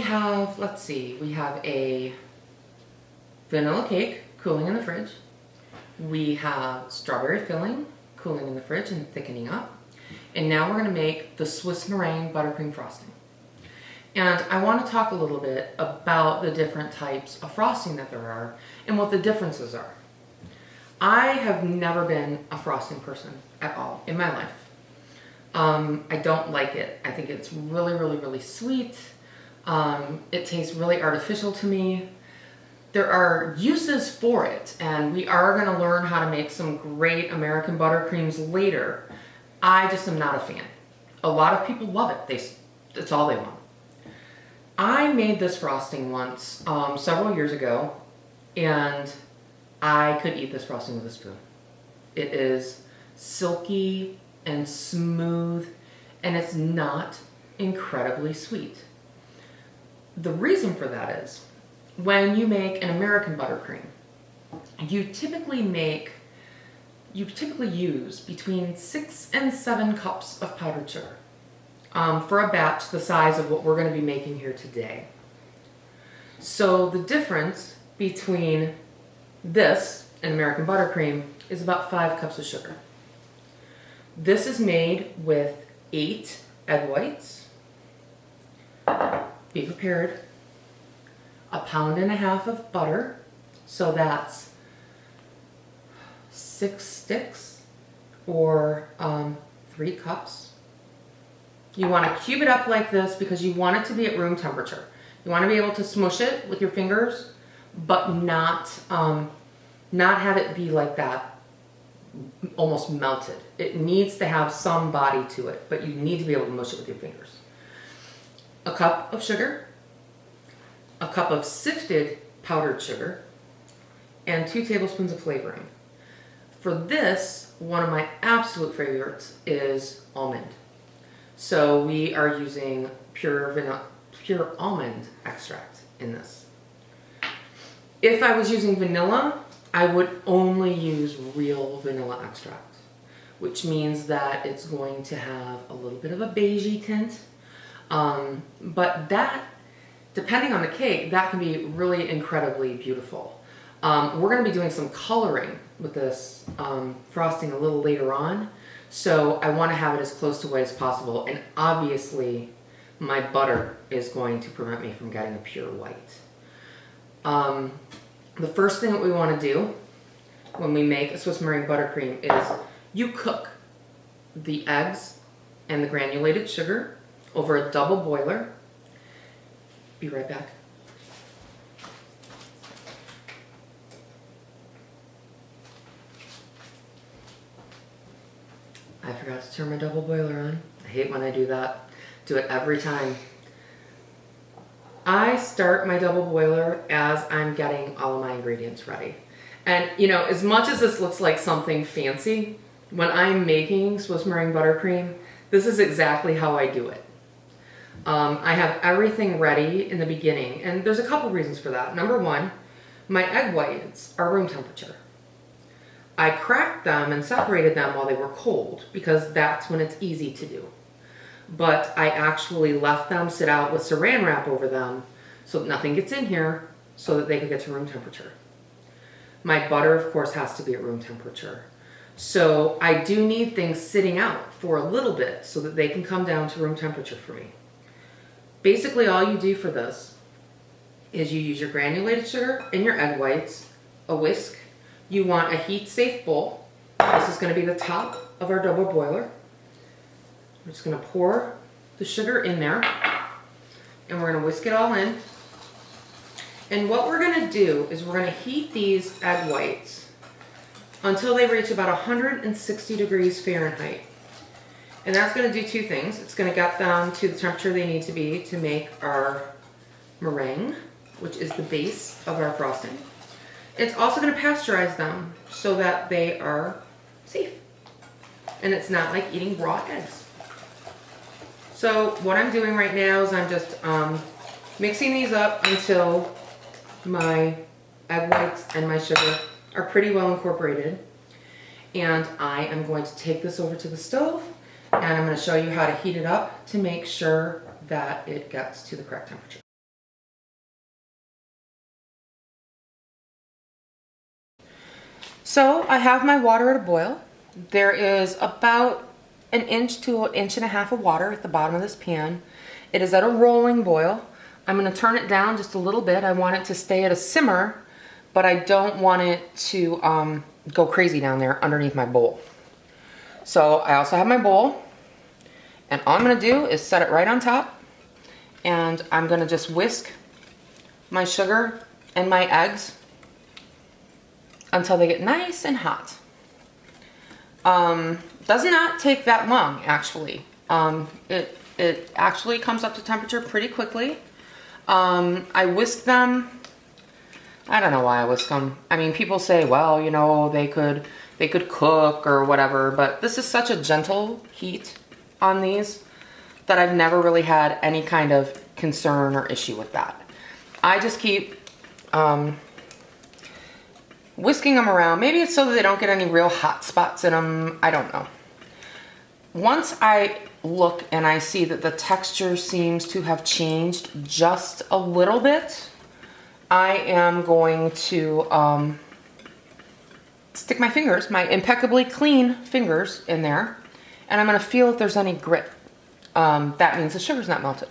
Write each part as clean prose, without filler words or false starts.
have, let's see, we have a vanilla cake cooling in the fridge. We have strawberry filling cooling in the fridge and thickening up. And now we're going to make the Swiss meringue buttercream frosting. And I want to talk a little bit about the different types of frosting that there are and what the differences are. I have never been a frosting person at all in my life. I don't like it. I think it's really, really, really sweet. It tastes really artificial to me. There are uses for it, and we are going to learn how to make some great American buttercreams later. I just am not a fan. A lot of people love it. That's all they want. I made this frosting once, several years ago, and I could eat this frosting with a spoon. It is silky and smooth, and it's not incredibly sweet. The reason for that is, when you make an American buttercream, you typically use between 6 and 7 cups of powdered sugar for a batch the size of what we're going to be making here today. So the difference between this and American buttercream is about 5 cups of sugar. This is made with 8 egg whites. Be prepared. 1.5 pounds of butter, so that's 6 sticks or 3 cups. You want to cube it up like this because you want it to be at room temperature. You want to be able to smush it with your fingers, but not have it be like that, almost melted. It needs to have some body to it, but you need to be able to mush it with your fingers. 1 cup of sugar, 1 cup of sifted powdered sugar, and 2 tablespoons of flavoring. For this, one of my absolute favorites is almond. So we are using pure almond extract in this. If I was using vanilla, I would only use real vanilla extract, which means that it's going to have a little bit of a beigey tint. But that, depending on the cake, that can be really incredibly beautiful. We're going to be doing some coloring with this frosting a little later on, so I want to have it as close to white as possible, and obviously my butter is going to prevent me from getting a pure white. The first thing that we want to do when we make a Swiss meringue buttercream is you cook the eggs and the granulated sugar over a double boiler. Be right back. I forgot to turn my double boiler on. I hate when I do that. Do it every time. I start my double boiler as I'm getting all of my ingredients ready. And you know, as much as this looks like something fancy, when I'm making Swiss meringue buttercream, this is exactly how I do it. I have everything ready in the beginning, and there's a couple reasons for that. Number one, my egg whites are room temperature. I cracked them and separated them while they were cold because that's when it's easy to do. But I actually left them sit out with saran wrap over them so that nothing gets in here so that they could get to room temperature. My butter, of course, has to be at room temperature. So I do need things sitting out for a little bit so that they can come down to room temperature for me. Basically, all you do for this is you use your granulated sugar and your egg whites, a whisk. You want a heat-safe bowl. This is going to be the top of our double boiler. We're just going to pour the sugar in there, and we're going to whisk it all in. And what we're going to do is we're going to heat these egg whites until they reach about 160 degrees Fahrenheit. And that's going to do 2 things. It's going to get them to the temperature they need to be to make our meringue, which is the base of our frosting. It's also going to pasteurize them so that they are safe. And it's not like eating raw eggs. So what I'm doing right now is I'm just mixing these up until my egg whites and my sugar are pretty well incorporated. And I am going to take this over to the stove, and I'm going to show you how to heat it up to make sure that it gets to the correct temperature. So I have my water at a boil. There is about 1 to 1.5 inches of water at the bottom of this pan. It is at a rolling boil. I'm going to turn it down just a little bit. I want it to stay at a simmer, but I don't want it to go crazy down there underneath my bowl. So I also have my bowl, and all I'm going to do is set it right on top, and I'm going to just whisk my sugar and my eggs until they get nice and hot. Does not take that long, actually. It actually comes up to temperature pretty quickly. I whisk them. I don't know why I whisk them. I mean, people say, well, you know, they could cook or whatever, but this is such a gentle heat on these that I've never really had any kind of concern or issue with that. I just keep whisking them around. Maybe it's so that they don't get any real hot spots in them. I don't know. Once I look and I see that the texture seems to have changed just a little bit, I am going to stick my fingers, my impeccably clean fingers in there, and I'm going to feel if there's any grit. That means the sugar's not melted.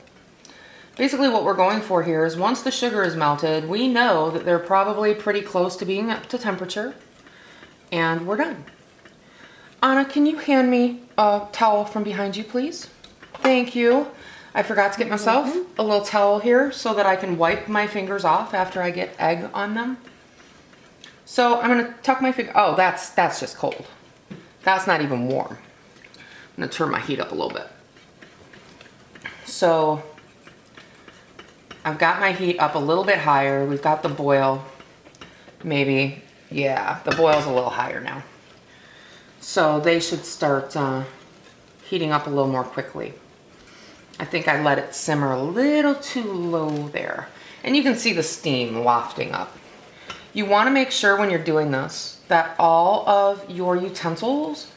Basically what we're going for here is once the sugar is melted, we know that they're probably pretty close to being up to temperature, and we're done. Anna, can you hand me a towel from behind you, please? Thank you. I forgot to get myself a little towel here so that I can wipe my fingers off after I get egg on them. So I'm gonna tuck my finger. Oh, that's just cold. That's not even warm. I'm gonna turn my heat up a little bit. So I've got my heat up a little bit higher. We've got the boil, maybe. Yeah, the boil's a little higher now. So they should start heating up a little more quickly. I think I let it simmer a little too low there. And you can see the steam wafting up. You want to make sure when you're doing this that all of your utensils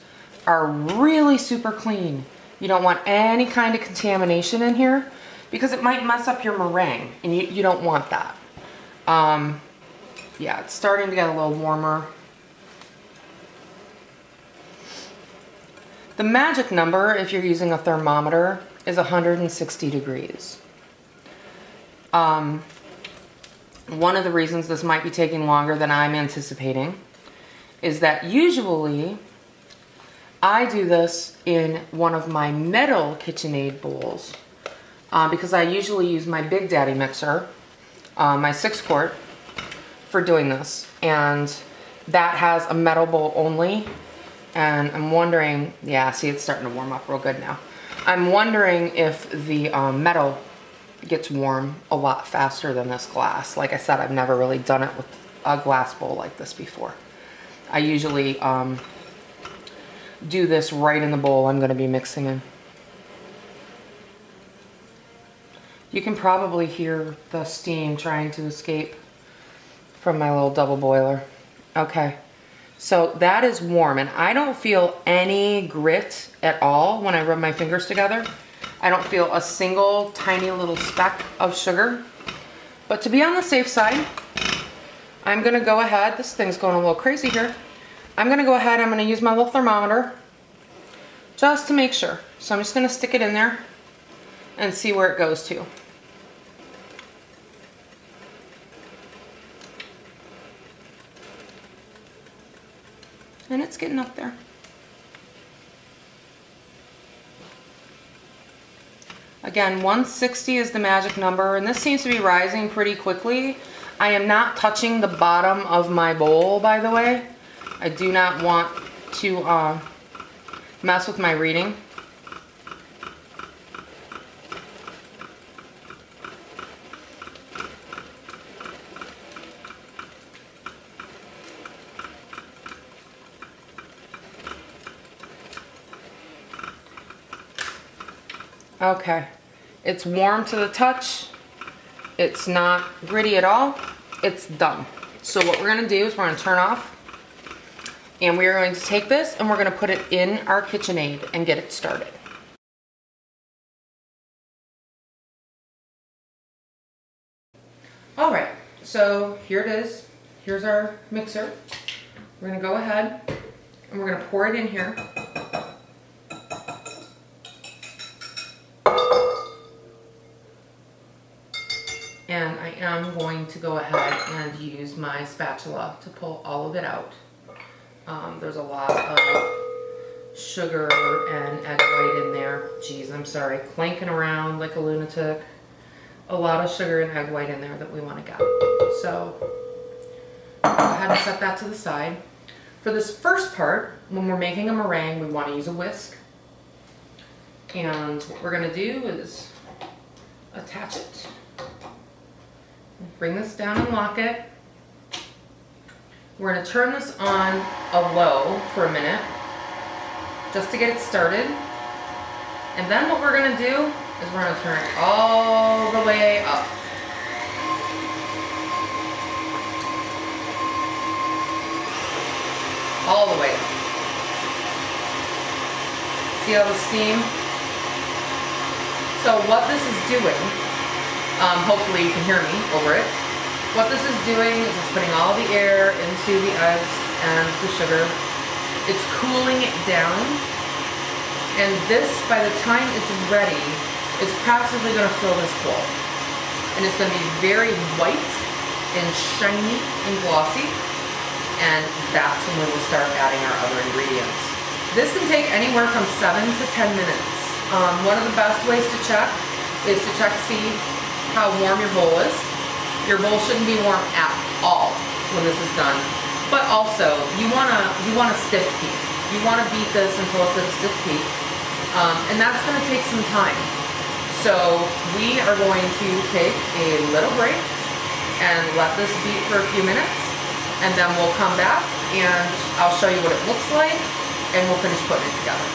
are really super clean. You don't want any kind of contamination in here because it might mess up your meringue, and you don't want that. Yeah, it's starting to get a little warmer. The magic number, if you're using a thermometer, is 160 degrees. One of the reasons this might be taking longer than I'm anticipating is that usually I do this in one of my metal KitchenAid bowls because I usually use my Big Daddy mixer, my 6-quart, for doing this. And that has a metal bowl only. And I'm wondering, yeah, see, it's starting to warm up real good now. I'm wondering if the metal gets warm a lot faster than this glass. Like I said, I've never really done it with a glass bowl like this before. I usually do this right in the bowl I'm going to be mixing in. You can probably hear the steam trying to escape from my little double boiler. Okay. So that is warm, and I don't feel any grit at all when I rub my fingers together. I don't feel a single tiny little speck of sugar. But to be on the safe side, I'm gonna go ahead, this thing's going a little crazy here. I'm gonna go ahead, I'm gonna use my little thermometer just to make sure. So I'm just gonna stick it in there and see where it goes to. And it's getting up there. Again, 160 is the magic number, and this seems to be rising pretty quickly. I am not touching the bottom of my bowl, by the way. I do not want to mess with my reading. Okay, it's warm to the touch. It's not gritty at all. It's done. So what we're gonna do is we're gonna turn off, and we're going to take this and we're gonna put it in our KitchenAid and get it started. All right, so here it is. Here's our mixer. We're gonna go ahead and we're gonna pour it in here. And I am going to go ahead and use my spatula to pull all of it out. There's a lot of sugar and egg white in there. Geez, I'm sorry, clanking around like a lunatic. A lot of sugar and egg white in there that we want to get. So go ahead and set that to the side. For this first part, when we're making a meringue, we want to use a whisk. And what we're going to do is attach it. Bring this down and lock it. We're going to turn this on a low for a minute just to get it started. And then what we're going to do is we're going to turn it all the way up. All the way up. See all the steam? So what this is doing, hopefully you can hear me over it. What this is doing is it's putting all the air into the eggs and the sugar. It's cooling it down. And this, by the time it's ready, is practically going to fill this bowl. And it's going to be very white and shiny and glossy. And that's when we will start adding our other ingredients. This can take anywhere from 7 to 10 minutes. One of the best ways to check is to check to see how warm your bowl is. Your bowl shouldn't be warm at all when this is done. But also, you want a stiff peak. You want to beat this until it's at a stiff peak. And that's going to take some time. So we are going to take a little break and let this beat for a few minutes. And then we'll come back and I'll show you what it looks like and we'll finish putting it together.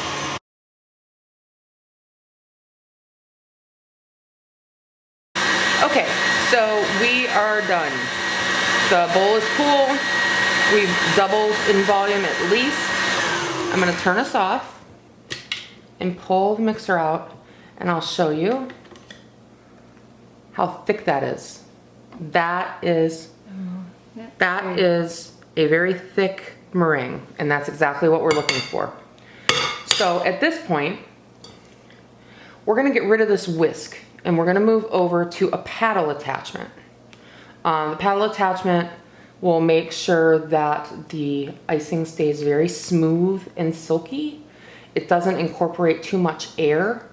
Okay, so we are done. The bowl is cool. We've doubled in volume at least. I'm gonna turn this off and pull the mixer out and I'll show you how thick that is. That is a very thick meringue, and that's exactly what we're looking for. So at this point, we're gonna get rid of this whisk and we're gonna move over to a paddle attachment. The paddle attachment will make sure that the icing stays very smooth and silky. It doesn't incorporate too much air,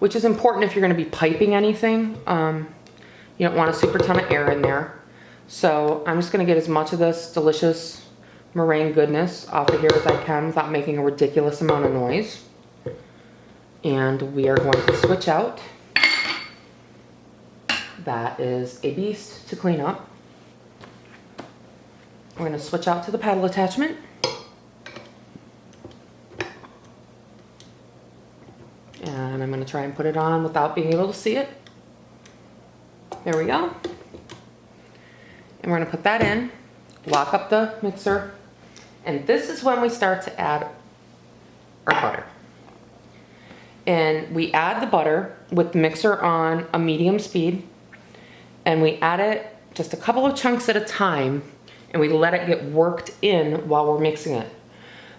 which is important if you're gonna be piping anything. You don't want a super ton of air in there. So I'm just gonna get as much of this delicious meringue goodness off of here as I can without making a ridiculous amount of noise. And we are going to switch out. That is a beast to clean up. We're gonna switch out to the paddle attachment. And I'm gonna try and put it on without being able to see it. There we go. And we're gonna put that in, lock up the mixer, and this is when we start to add our butter. And we add the butter with the mixer on a medium speed, and we add it just a couple of chunks at a time, and we let it get worked in while we're mixing it.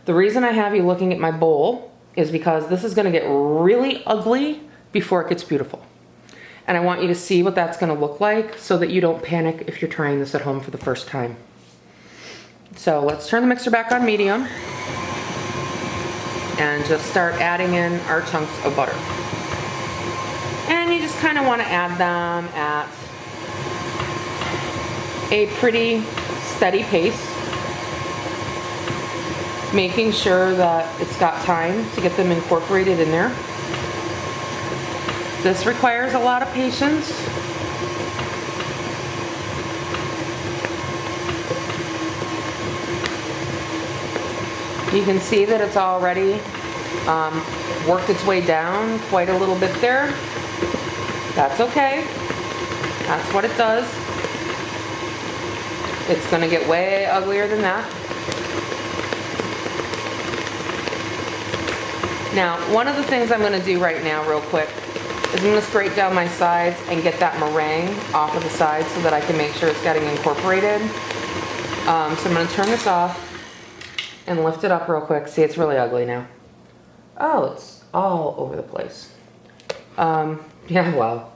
The reason I have you looking at my bowl is because this is gonna get really ugly before it gets beautiful. And I want you to see what that's gonna look like so that you don't panic if you're trying this at home for the first time. So let's turn the mixer back on medium and just start adding in our chunks of butter. And you just kind of want to add them at a pretty steady pace, making sure that it's got time to get them incorporated in there. This requires a lot of patience. You can see that it's already worked its way down quite a little bit there. That's okay. That's what it does. It's gonna get way uglier than that. Now, one of the things I'm gonna do right now real quick is I'm gonna scrape down my sides and get that meringue off of the sides so that I can make sure it's getting incorporated. So I'm gonna turn this off. and lift it up real quick. See, it's really ugly now. Oh, it's all over the place. Yeah, well,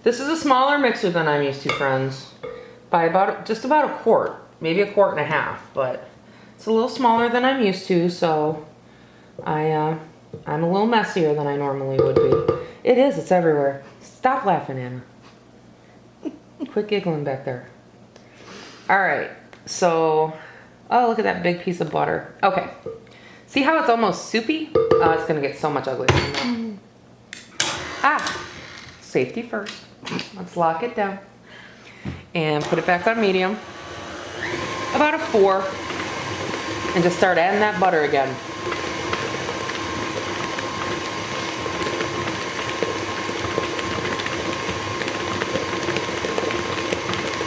this is a smaller mixer than I'm used to, friends, by just about a quart, maybe a quart and a half, but it's a little smaller than I'm used to, so I'm a little messier than I normally would be. It is, it's everywhere. Stop laughing, Anna. Quit giggling back there. All right, so, oh, look at that big piece of butter. Okay, see how it's almost soupy? Oh, it's gonna get so much uglier than that. Ah, safety first. Let's lock it down. And put it back on medium. About a 4. And just start adding that butter again.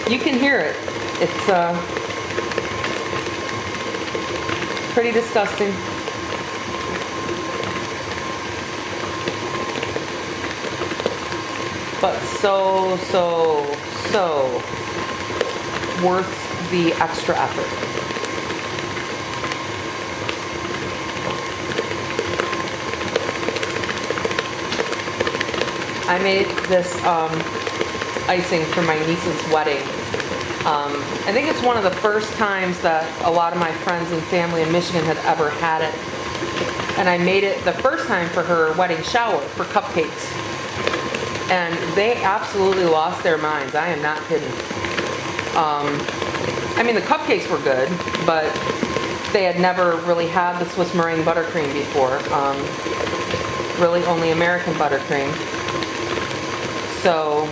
You can hear it. It's pretty disgusting. But so worth the extra effort. I made this icing for my niece's wedding. I think it's one of the first times that a lot of my friends and family in Michigan had ever had it. And I made it the first time for her wedding shower for cupcakes. And they absolutely lost their minds. I am not kidding. I mean, the cupcakes were good, but they had never really had the Swiss meringue buttercream before. Really only American buttercream. So,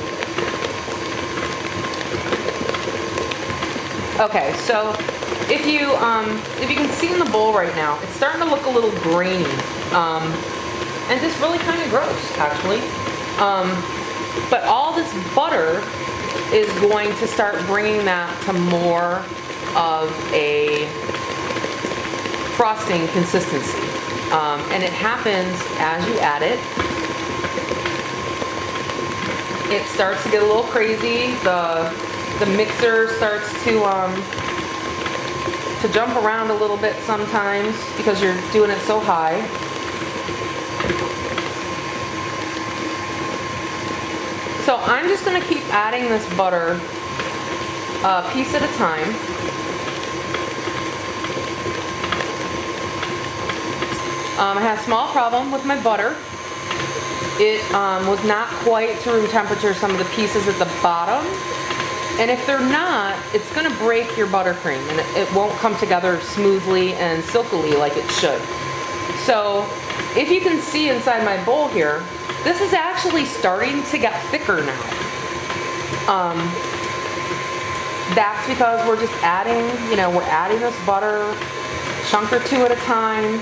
okay, so if you can see in the bowl right now, it's starting to look a little grainy, and just really kind of gross, actually. But all this butter is going to start bringing that to more of a frosting consistency. And it happens as you add it. It starts to get a little crazy. The mixer starts to jump around a little bit sometimes because you're doing it so high. So I'm just going to keep adding this butter a piece at a time. I had a small problem with my butter. It was not quite to room temperature, some of the pieces at the bottom. And if they're not, it's going to break your buttercream and it won't come together smoothly and silkily like it should. So if you can see inside my bowl here, this is actually starting to get thicker now. That's because we're just adding, we're adding this butter chunk or two at a time.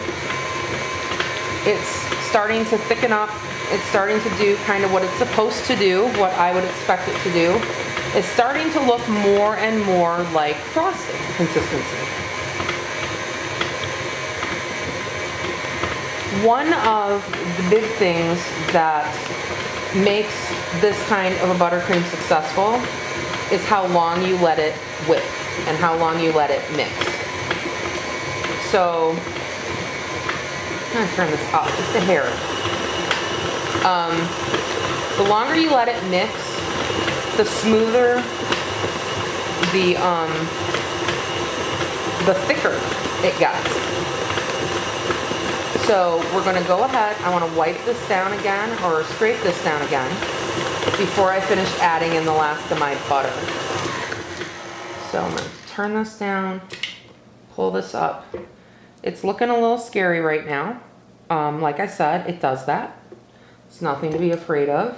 It's starting to thicken up. It's starting to do kind of what it's supposed to do, what I would expect it to do. It's starting to look more and more like frosting consistency. One of the big things that makes this kind of a buttercream successful is how long you let it whip and how long you let it mix. So, I'm going to turn this up just a hair. The longer you let it mix, the smoother, the thicker it gets. So we're going to go ahead, I want to wipe this down again, or scrape this down again, before I finish adding in the last of my butter. So I'm going to turn this down, pull this up. It's looking a little scary right now. Like I said, it does that. It's nothing to be afraid of.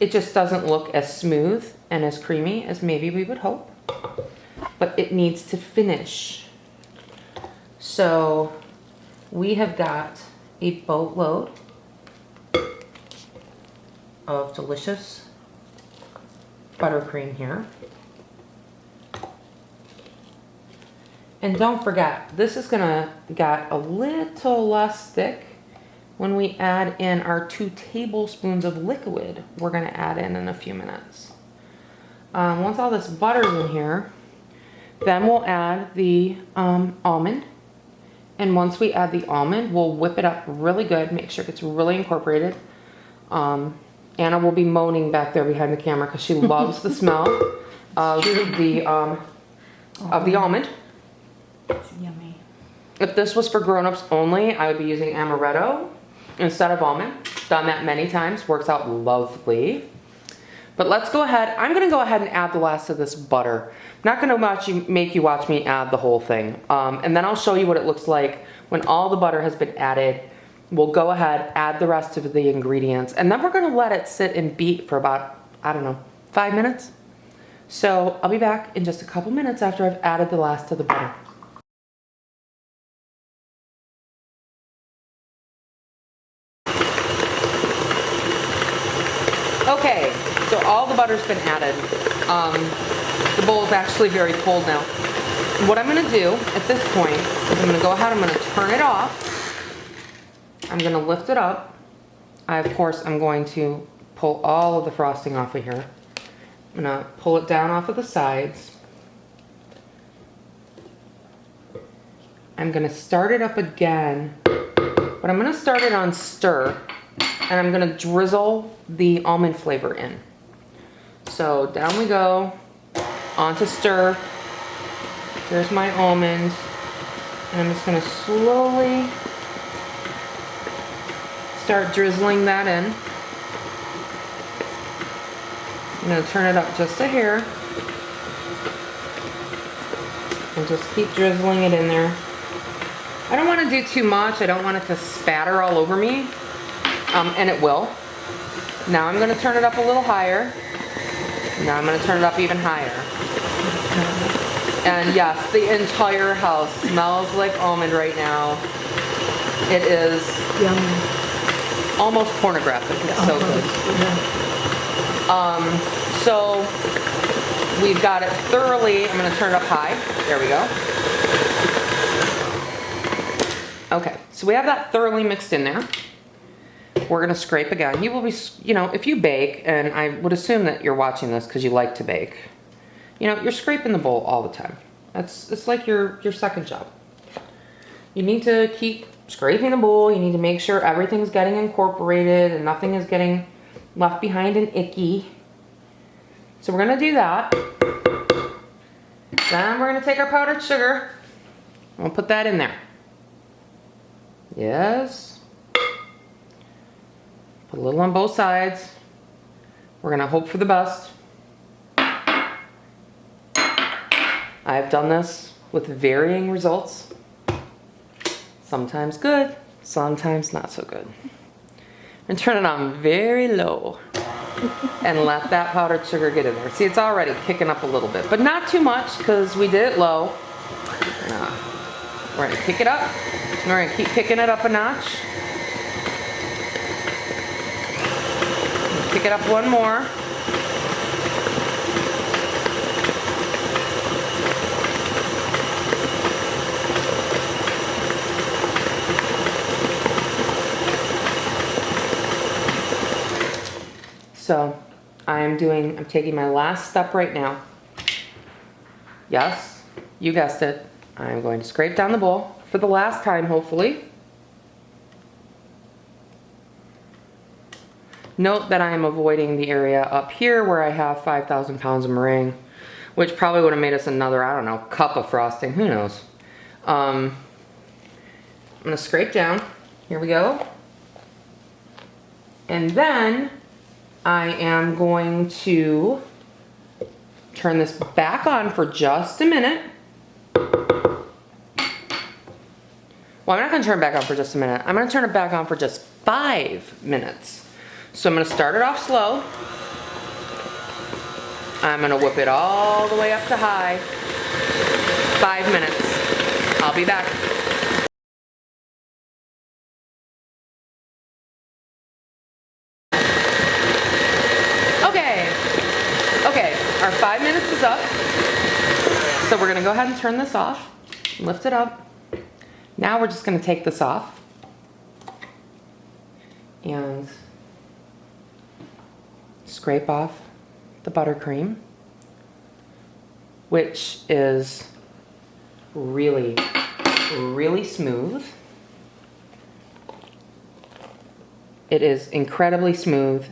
It just doesn't look as smooth and as creamy as maybe we would hope. But it needs to finish. So we have got a boatload of delicious buttercream here. And don't forget, this is gonna get a little less thick when we add in our 2 tablespoons of liquid we're gonna add in a few minutes. Once all this butter's in here, then we'll add the almond And once we add the almond, we'll whip it up really good, make sure it gets really incorporated. Anna will be moaning back there behind the camera because she loves the smell of the almond. It's yummy. If this was for grown-ups only, I would be using amaretto instead of almond. Done that many times, works out lovely. But let's go ahead, I'm gonna go ahead and add the last of this butter. I'm not gonna make you watch me add the whole thing. And then I'll show you what it looks like when all the butter has been added. We'll go ahead, add the rest of the ingredients, and then we're gonna let it sit and beat for about, I don't know, 5 minutes. So I'll be back in just a couple minutes after I've added the last of the butter. Okay, so all the butter's been added. The bowl is actually very cold now. What I'm gonna do at this point is I'm gonna go ahead, I'm gonna turn it off. I'm gonna lift it up. Of course, I'm going to pull all of the frosting off of here. I'm gonna pull it down off of the sides. I'm gonna start it up again, but I'm gonna start it on stir, and I'm gonna drizzle the almond flavor in. So down we go, onto stir. Here's my almond, and I'm just gonna slowly start drizzling that in. I'm gonna turn it up just a hair and just keep drizzling it in there. I don't want to do too much. I don't want it to spatter all over me, and it will. Now I'm gonna turn it up a little higher. Now I'm gonna turn it up even higher. And yes, the entire house smells like almond right now. It is Yummy. almost pornographic. It's so good. So we've got it thoroughly. I'm going to turn it up high. There we go. Okay, so we have that thoroughly mixed in there. We're going to scrape again. You will be, you know, if you bake, and I would assume that you're watching this because you like to bake, you know, you're scraping the bowl all the time. It's like your second job. You need to keep scraping the bowl. You need to make sure everything's getting incorporated and nothing is getting left behind and icky. So we're gonna do that. Then we're gonna take our powdered sugar and we'll put that in there. Yes. Put a little on both sides. We're gonna hope for the best. I've done this with varying results. Sometimes good, sometimes not so good. And turn it on very low and let that powdered sugar get in there. See, it's already kicking up a little bit, but not too much because we did it low. We're gonna kick it up. And we're gonna keep picking it up a notch. Pick it up one more. So I'm taking my last step right now. Yes, you guessed it. I'm going to scrape down the bowl for the last time, hopefully. Note that I am avoiding the area up here where I have 5,000 pounds of meringue, which probably would have made us another, I don't know, cup of frosting, who knows. I'm gonna scrape down, here we go. And then I am going to turn this back on for just a minute. Well, I'm not gonna turn it back on for just a minute. I'm gonna turn it back on for just 5 minutes. So I'm gonna start it off slow. I'm gonna whip it all the way up to high. 5 minutes. I'll be back. Okay, our 5 minutes is up. So we're gonna go ahead and turn this off, lift it up. Now we're just gonna take this off and scrape off the buttercream, which is really really smooth. It is incredibly smooth,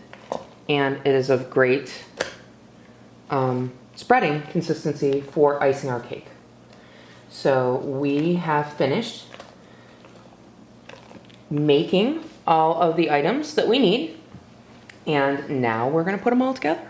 and it is of great spreading consistency for icing our cake. So we have finished making all of the items that we need, and now we're going to put them all together.